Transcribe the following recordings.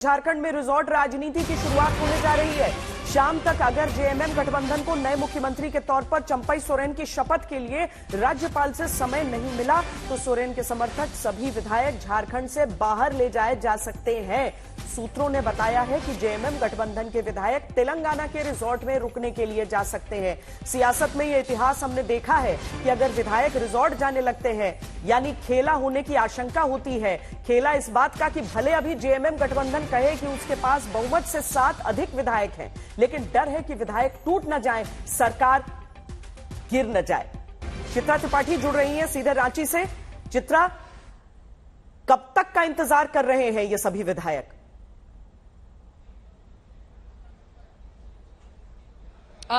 झारखंड में रिजॉर्ट राजनीति की शुरुआत होने जा रही है। शाम तक अगर जेएमएम गठबंधन को नए मुख्यमंत्री के तौर पर चंपई सोरेन की शपथ के लिए राज्यपाल से समय नहीं मिला तो सोरेन के समर्थक सभी विधायक झारखंड से बाहर ले जाए जा सकते हैं। सूत्रों ने बताया है कि जेएमएम गठबंधन के विधायक तेलंगाना के रिजॉर्ट में रुकने के लिए जा सकते हैं। सियासत में यह इतिहास हमने देखा है कि अगर विधायक रिजॉर्ट जाने लगते हैं यानी खेला होने की आशंका होती है। खेला इस बात का कि भले अभी जेएमएम गठबंधन कहे कि उसके पास बहुमत से 7 अधिक विधायक हैं, लेकिन डर है कि विधायक टूट न जाए, सरकार गिर न जाए। चित्रा त्रिपाठी जुड़ रही हैं सीधे रांची से। चित्रा, कब तक का इंतजार कर रहे हैं ये सभी विधायक?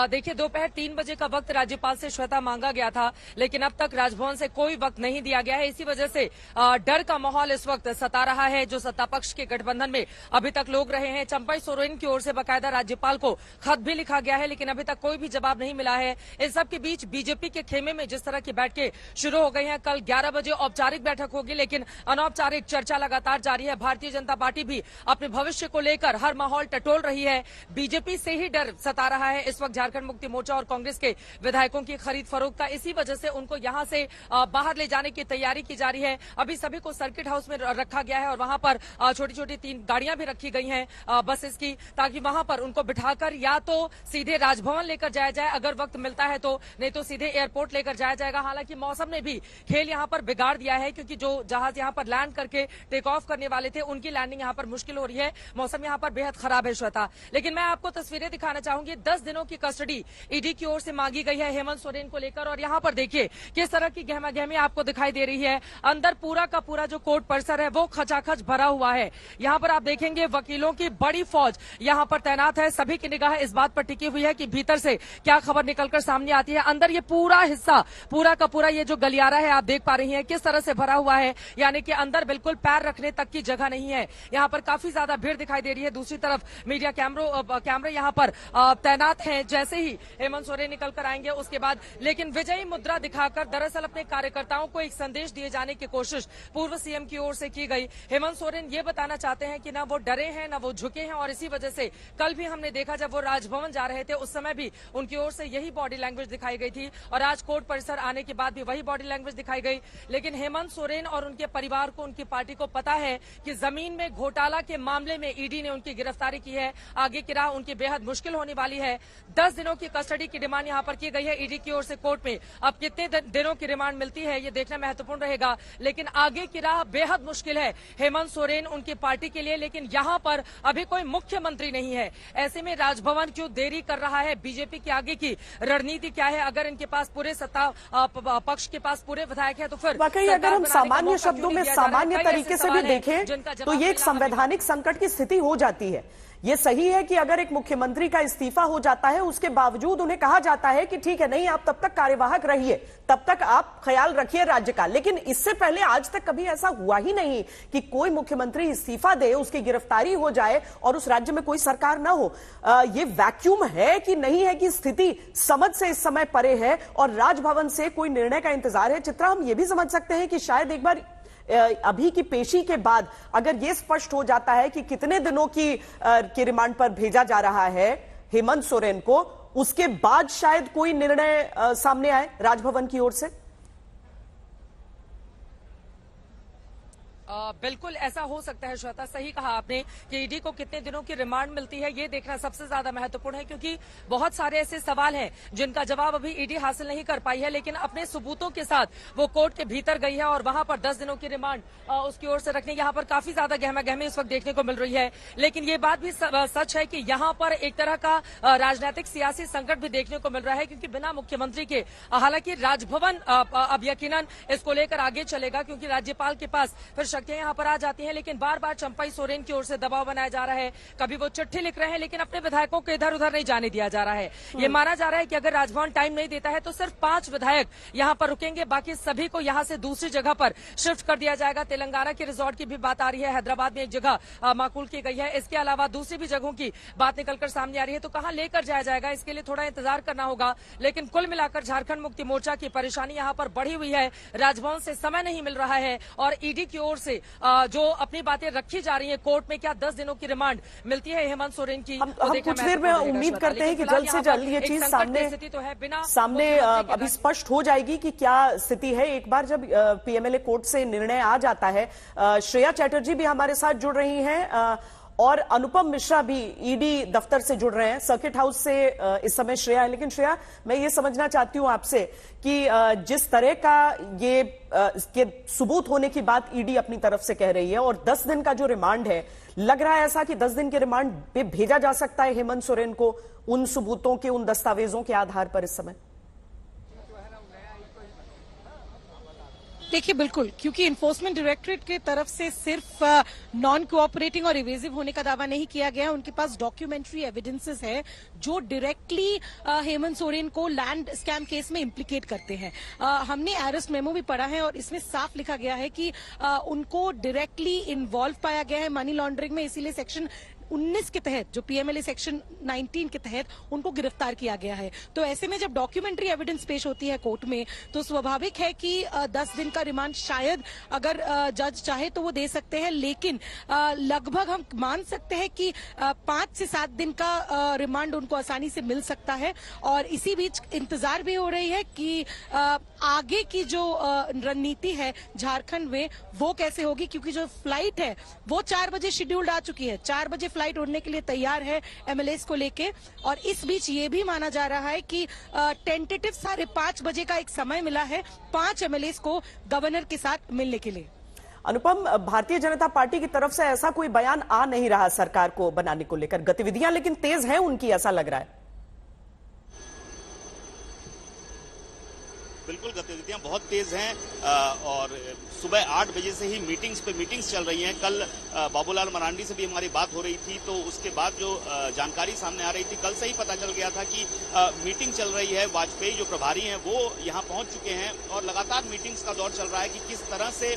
देखिए, दोपहर 3 बजे का वक्त राज्यपाल से श्वेता मांगा गया था, लेकिन अब तक राजभवन से कोई वक्त नहीं दिया गया है। इसी वजह से डर का माहौल इस वक्त सता रहा है। जो सत्ता पक्ष के गठबंधन में अभी तक लोग रहे हैं, चंपई सोरेन की ओर से बाकायदा राज्यपाल को खत भी लिखा गया है, लेकिन अभी तक कोई भी जवाब नहीं मिला है। इस सब के बीच बीजेपी के खेमे में जिस तरह की बैठकें शुरू हो गई हैं, कल 11 बजे औपचारिक बैठक होगी, लेकिन अनौपचारिक चर्चा लगातार जारी है। भारतीय जनता पार्टी भी अपने भविष्य को लेकर हर माहौल टटोल रही है। बीजेपी से ही डर सता रहा है इस वक्त झारखंड मुक्ति मोर्चा और कांग्रेस के विधायकों की खरीद फरोख्त का। इसी वजह से उनको यहां से बाहर ले जाने की तैयारी की जा रही है। अभी सभी को सर्किट हाउस में रखा गया है और वहां पर छोटी छोटी 3 गाड़ियां भी रखी गई हैं बसेस की, ताकि वहां पर उनको बिठाकर या तो सीधे राजभवन लेकर जाया जाए अगर वक्त मिलता है तो, नहीं तो सीधे एयरपोर्ट लेकर जाया जाएगा। हालांकि मौसम ने भी खेल यहां पर बिगाड़ दिया है, क्योंकि जो जहाज यहां पर लैंड करके टेक ऑफ करने वाले थे उनकी लैंडिंग यहां पर मुश्किल हो रही है। मौसम यहां पर बेहद खराब है श्वेता। लेकिन मैं आपको तस्वीरें दिखाना चाहूंगी। 10 दिनों की कस्टडी ईडी की ओर से मांगी गई है हेमंत सोरेन को लेकर, और यहां पर देखिए किस तरह की गहमागहमी आपको दिखाई दे रही है। अंदर पूरा का पूरा जो कोर्ट परिसर है वो खचाखच भरा हुआ है। यहां पर आप देखेंगे वकीलों की बड़ी फौज यहां पर तैनात है। सभी की निगाह इस बात पर टिकी हुई है कि भीतर से क्या खबर निकलकर सामने आती है। अंदर ये पूरा हिस्सा, पूरा का पूरा ये जो गलियारा है आप देख पा रही हैं किस तरह से भरा हुआ है, यानी कि अंदर बिल्कुल पैर रखने तक की जगह नहीं है। यहां पर काफी ज्यादा भीड़ दिखाई दे रही है। दूसरी तरफ मीडिया कैमरे यहां पर तैनात हैं। जैसे ही हेमंत सोरेन निकल कर आएंगे उसके बाद, लेकिन विजयी मुद्रा दिखाकर दरअसल अपने कार्यकर्ताओं को एक संदेश दिए जाने की कोशिश पूर्व सीएम की ओर से की गई। हेमंत सोरेन ये बताना चाहते हैं कि ना वो डरे हैं ना वो झुके हैं, और इसी वजह से कल भी हमने देखा जब वो राजभवन जा रहे थे उस समय भी उनकी ओर से यही बॉडी लैंग्वेज दिखाई गई थी, और आज कोर्ट परिसर आने के बाद भी वही बॉडी लैंग्वेज दिखाई गई। लेकिन हेमंत सोरेन और उनके परिवार को, उनकी पार्टी को पता है कि जमीन में घोटाला के मामले में ईडी ने उनकी गिरफ्तारी की है। आगे की राह उनकी बेहद मुश्किल होने वाली है। 10 दिनों की कस्टडी की डिमांड यहां पर की गई है ईडी की ओर से कोर्ट में। अब कितने दिनों की रिमांड मिलती है ये देखना महत्वपूर्ण रहेगा, लेकिन आगे की राह बेहद मुश्किल है हेमंत सोरेन उनकी पार्टी के लिए। लेकिन यहां पर अभी कोई मुख्यमंत्री नहीं है। ऐसे में राजभवन क्यों देरी कर रहा है? बीजेपी की आगे की रणनीति क्या है? अगर इनके पास पूरे सत्ता पक्ष के पास पूरे विधायक है तो फिर वाकई अगर हम सामान्य शब्दों में सामान्य तरीके से भी देखें तो ये एक संवैधानिक संकट की स्थिति हो जाती है। ये सही है कि अगर एक मुख्यमंत्री का इस्तीफा हो जाता है उसके बावजूद उन्हें कहा जाता है कि ठीक है, नहीं आप तब तक कार्यवाहक रहिए, तब तक आप ख्याल रखिए राज्य का। लेकिन इससे पहले आज तक कभी ऐसा हुआ ही नहीं कि कोई मुख्यमंत्री इस्तीफा दे, उसकी गिरफ्तारी हो जाए और उस राज्य में कोई सरकार ना हो। ये वैक्यूम है कि नहीं है कि स्थिति समझ से इस समय परे है और राजभवन से कोई निर्णय का इंतजार है? चित्रा, हम ये भी समझ सकते हैं कि शायद एक बार अभी की पेशी के बाद अगर यह स्पष्ट हो जाता है कि कितने दिनों की रिमांड पर भेजा जा रहा है हेमंत सोरेन को, उसके बाद शायद कोई निर्णय सामने आए राजभवन की ओर से। बिल्कुल ऐसा हो सकता है श्वेता, सही कहा आपने कि ईडी को कितने दिनों की रिमांड मिलती है ये देखना सबसे ज्यादा महत्वपूर्ण है, क्योंकि बहुत सारे ऐसे सवाल हैं जिनका जवाब अभी ईडी हासिल नहीं कर पाई है, लेकिन अपने सबूतों के साथ वो कोर्ट के भीतर गई है और वहां पर 10 दिनों की रिमांड उसकी ओर से रखने, यहाँ पर काफी ज्यादा गहमा-गहमी इस वक्त देखने को मिल रही है। लेकिन ये बात भी सच है कि यहाँ पर एक तरह का राजनीतिक सियासी संकट भी देखने को मिल रहा है, क्योंकि बिना मुख्यमंत्री के, हालांकि राजभवन अब यकीनन इसको लेकर आगे चलेगा क्योंकि राज्यपाल के पास फिर शक्तियां यहां पर आ जाती हैं, लेकिन बार बार चंपई सोरेन की ओर से दबाव बनाया जा रहा है। कभी वो चिट्ठी लिख रहे हैं लेकिन अपने विधायकों को इधर उधर नहीं जाने दिया जा रहा है। ये माना जा रहा है कि अगर राजभवन टाइम नहीं देता है तो सिर्फ 5 विधायक यहां पर रुकेंगे, बाकी सभी को यहां से दूसरी जगह पर शिफ्ट कर दिया जाएगा। तेलंगाना के रिजॉर्ट की भी बात आ रही है, हैदराबाद में एक जगह माकूल की गई है, इसके अलावा दूसरी भी जगहों की बात निकलकर सामने आ रही है। तो कहां लेकर जाया जाएगा इसके लिए थोड़ा इंतजार करना होगा। लेकिन कुल मिलाकर झारखंड मुक्ति मोर्चा की परेशानी यहां पर बढ़ी हुई है। राजभवन से समय नहीं मिल रहा है और ईडी की ओर से से जो अपनी बातें रखी जा रही है कोर्ट में, क्या 10 दिनों की रिमांड मिलती है हेमंत सोरेन की? हम कुछ देर में उम्मीद करते हैं कि जल्द से जल्द ये चीज सामने अभी स्पष्ट हो जाएगी कि क्या स्थिति है। एक बार जब पीएमएलए कोर्ट से निर्णय आ जाता है, श्रेया चैटर्जी भी हमारे साथ जुड़ रही हैं और अनुपम मिश्रा भी ईडी दफ्तर से जुड़ रहे हैं। सर्किट हाउस से इस समय श्रेया है। लेकिन श्रेया, मैं ये समझना चाहती हूं आपसे कि जिस तरह का ये के सबूत होने की बात ईडी अपनी तरफ से कह रही है और 10 दिन का जो रिमांड है, लग रहा है ऐसा कि 10 दिन के रिमांड पे भेजा जा सकता है हेमंत सोरेन को उन सबूतों के, उन दस्तावेजों के आधार पर इस समय? देखिए बिल्कुल, क्योंकि इन्फोर्समेंट डायरेक्टरेट के तरफ से सिर्फ नॉन कोऑपरेटिंग और इवेजिव होने का दावा नहीं किया गया। उनके पास डॉक्यूमेंट्री एविडेंसेस है जो डायरेक्टली हेमंत सोरेन को लैंड स्कैम केस में इम्प्लीकेट करते हैं। हमने अरेस्ट मेमो भी पढ़ा है और इसमें साफ लिखा गया है कि उनको डायरेक्टली इन्वॉल्व पाया गया है मनी लॉन्ड्रिंग में, इसीलिए सेक्शन 19 के तहत, जो पीएमएलए सेक्शन 19 के तहत उनको गिरफ्तार किया गया है। तो ऐसे में जब डॉक्यूमेंट्री एविडेंस पेश होती है कोर्ट में, तो स्वाभाविक है कि 10 दिन का रिमांड शायद अगर जज चाहे तो वो दे सकते हैं, लेकिन लगभग हम मान सकते हैं कि 5 से 7 दिन का रिमांड उनको आसानी से मिल सकता है। और इसी बीच इंतजार भी हो रही है कि आगे की जो रणनीति है झारखंड में वो कैसे होगी, क्योंकि जो फ्लाइट है वो 4 बजे शेड्यूल्ड आ चुकी है। 4 बजे फ्लाइट उड़ने के लिए तैयार है एमएलएस को लेके। और इस बीच ये भी माना जा रहा है कि टेंटेटिव 5:30 बजे का एक समय मिला है 5 एमएलएस को गवर्नर के साथ मिलने के लिए। अनुपम, भारतीय जनता पार्टी की तरफ से ऐसा कोई बयान आ नहीं रहा सरकार को बनाने को लेकर, गतिविधियां लेकिन तेज हैं उनकी, ऐसा लग रहा है। बिल्कुल, गतिविधियां बहुत तेज हैं और सुबह 8 बजे से ही मीटिंग्स चल रही हैं। कल बाबूलाल मरांडी से भी हमारी बात हो रही थी, तो उसके बाद जो जानकारी सामने आ रही थी, कल से ही पता चल गया था कि मीटिंग चल रही है। वाजपेयी जो प्रभारी हैं वो यहां पहुंच चुके हैं और लगातार मीटिंग्स का दौर चल रहा है कि किस तरह से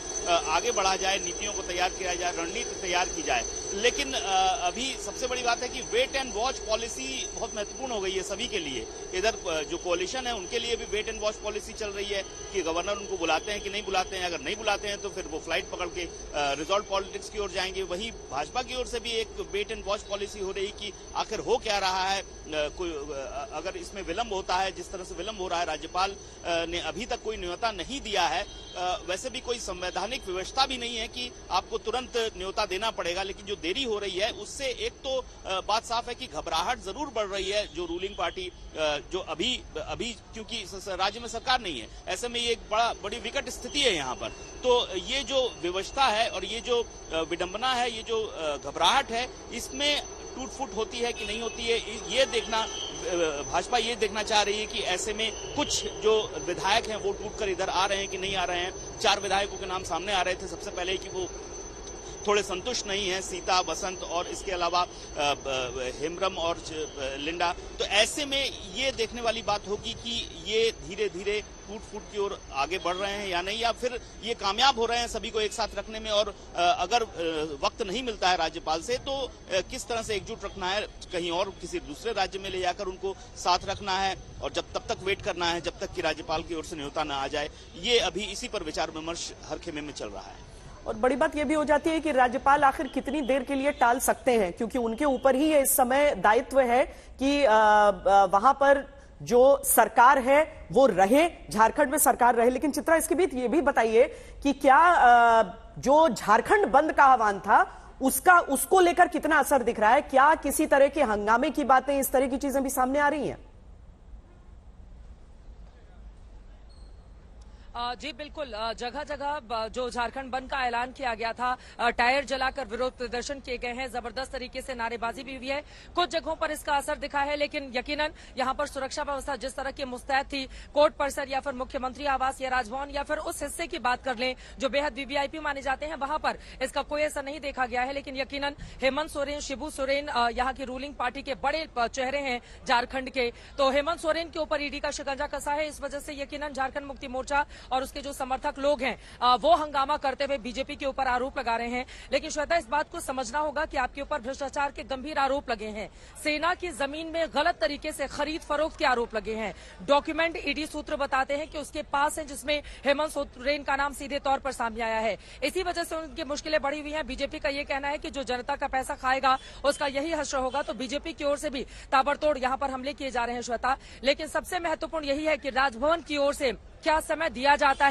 आगे बढ़ा जाए, नीतियों को तैयार किया जाए, रणनीति तैयार की जाए। लेकिन अभी सबसे बड़ी बात है कि वेट एंड वॉच पॉलिसी बहुत महत्वपूर्ण हो गई है सभी के लिए। इधर जो कोalition है उनके लिए भी वेट एंड वॉच पॉलिसी चल रही है कि गवर्नर उनको बुलाते हैं कि नहीं बुलाते हैं। अगर नहीं बुलाते हैं तो फिर वो फ्लाइट पकड़ के रिजॉल्व पॉलिटिक्स की ओर जाएंगे। वहीं भाजपा की ओर से भी एक वेट एंड वॉच पॉलिसी हो रही कि आखिर हो क्या रहा है, अगर इसमें विलंब होता है, जिस तरह से विलंब हो रहा है, राज्यपाल ने अभी तक कोई न्योता नहीं दिया है। वैसे भी कोई संवैधानिक व्यवस्था भी नहीं है कि आपको तुरंत न्योता देना पड़ेगा, लेकिन जो देरी हो रही है उससे एक तो बात साफ है कि घबराहट जरूर बढ़ रही है जो रूलिंग पार्टी, जो अभी क्योंकि राज्य में सरकार नहीं है, ऐसे में ये एक बड़ी विकट स्थिति है यहाँ पर। तो ये जो व्यवस्था है और ये जो विडंबना है, ये जो घबराहट है, इसमें टूट फूट होती है कि नहीं होती है, ये देखना भाजपा ये देखना चाह रही है कि ऐसे में कुछ जो विधायक हैं वो टूट कर इधर आ रहे हैं कि नहीं आ रहे हैं। 4 विधायकों के नाम सामने आ रहे थे सबसे पहले कि वो थोड़े संतुष्ट नहीं है, सीता, बसंत और इसके अलावा हेमरम और लिंडा। तो ऐसे में ये देखने वाली बात होगी कि ये धीरे धीरे टूट फूट की ओर आगे बढ़ रहे हैं या नहीं, या फिर ये कामयाब हो रहे हैं सभी को एक साथ रखने में। और अगर वक्त नहीं मिलता है राज्यपाल से तो किस तरह से एकजुट रखना है, कहीं और किसी दूसरे राज्य में ले जाकर उनको साथ रखना है और तब तक वेट करना है जब तक कि राज्यपाल की ओर से न्योता न आ जाए। ये अभी इसी पर विचार विमर्श हर खेमे में चल रहा है। और बड़ी बात यह भी हो जाती है कि राज्यपाल आखिर कितनी देर के लिए टाल सकते हैं, क्योंकि उनके ऊपर ही इस समय दायित्व है कि वहां पर जो सरकार है वो रहे, झारखंड में सरकार रहे। लेकिन चित्रा, इसके बीच ये भी बताइए कि क्या जो झारखंड बंद का आह्वान था उसको लेकर कितना असर दिख रहा है? क्या किसी तरह के हंगामे की बातें, इस तरह की चीजें भी सामने आ रही हैं? जी बिल्कुल, जगह जगह जो झारखंड बंद का ऐलान किया गया था, टायर जलाकर विरोध प्रदर्शन किए गए हैं, जबरदस्त तरीके से नारेबाजी भी हुई है। कुछ जगहों पर इसका असर दिखा है, लेकिन यकीनन यहां पर सुरक्षा व्यवस्था जिस तरह की मुस्तैद थी, कोर्ट परिसर या फिर मुख्यमंत्री आवास या राजभवन या फिर उस हिस्से की बात कर लें जो बेहद वीवीआईपी माने जाते हैं, वहां पर इसका कोई असर नहीं देखा गया है। लेकिन यकीनन हेमंत सोरेन, शिबू सोरेन यहाँ की रूलिंग पार्टी के बड़े चेहरे हैं झारखंड के, तो हेमंत सोरेन के ऊपर ईडी का शिकंजा कसा है। इस वजह से यकीनन झारखंड मुक्ति मोर्चा और उसके जो समर्थक लोग हैं वो हंगामा करते हुए बीजेपी के ऊपर आरोप लगा रहे हैं। लेकिन श्वेता, इस बात को समझना होगा कि आपके ऊपर भ्रष्टाचार के गंभीर आरोप लगे हैं, सेना की जमीन में गलत तरीके से खरीद फरोख्त के आरोप लगे हैं, डॉक्यूमेंट ईडी सूत्र बताते हैं कि उसके पास है जिसमें हेमंत सोरेन का नाम सीधे तौर पर सामने आया है। इसी वजह से उनकी मुश्किलें बढ़ी हुई हैं। बीजेपी का ये कहना है कि जो जनता का पैसा खाएगा उसका यही हश्र होगा, तो बीजेपी की ओर से भी ताबड़तोड़ यहां पर हमले किए जा रहे हैं श्वेता। लेकिन सबसे महत्वपूर्ण यही है कि राजभवन की ओर से क्या समय दिया जाता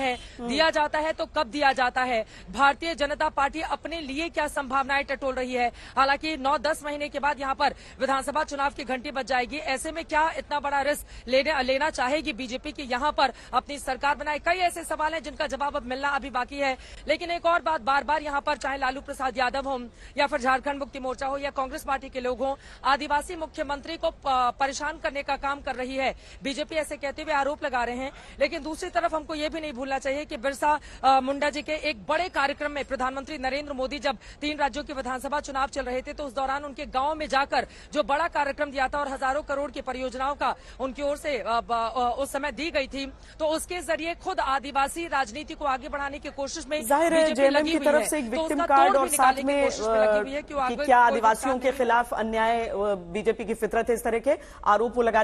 है तो कब दिया जाता है, भारतीय जनता पार्टी अपने लिए क्या संभावनाएं टटोल रही है। हालांकि 9-10 महीने के बाद यहां पर विधानसभा चुनाव की घंटी बज जाएगी, ऐसे में क्या इतना बड़ा रिस्क लेना चाहेगी बीजेपी की यहां पर अपनी सरकार बनाए। कई ऐसे सवाल हैं जिनका जवाब अब मिलना अभी बाकी है। लेकिन एक और बात, बार बार यहां पर चाहे लालू प्रसाद यादव हो या फिर झारखंड मुक्ति मोर्चा हो या कांग्रेस पार्टी के लोग हों, आदिवासी मुख्यमंत्री को परेशान करने का काम कर रही है बीजेपी, ऐसे कहते हुए आरोप लगा रहे हैं। लेकिन दूसरी तरफ हमको ये भी नहीं भूलना चाहिए कि बिरसा मुंडा जी के एक बड़े कार्यक्रम में प्रधानमंत्री नरेंद्र मोदी जब 3 राज्यों के विधानसभा चुनाव चल रहे थे तो उस दौरान उनके गांव में जाकर जो बड़ा कार्यक्रम दिया था और हजारों करोड़ की परियोजनाओं का उनकी ओर से उस समय दी गई थी, तो उसके जरिए खुद आदिवासी राजनीति को आगे बढ़ाने की कोशिश में जाहिर है जेएमएम की तरफ से एक विक्टिम कार्ड और साथ में कि क्या आदिवासियों के खिलाफ अन्याय बीजेपी की फितरत है, इस तरह के आरोप लगा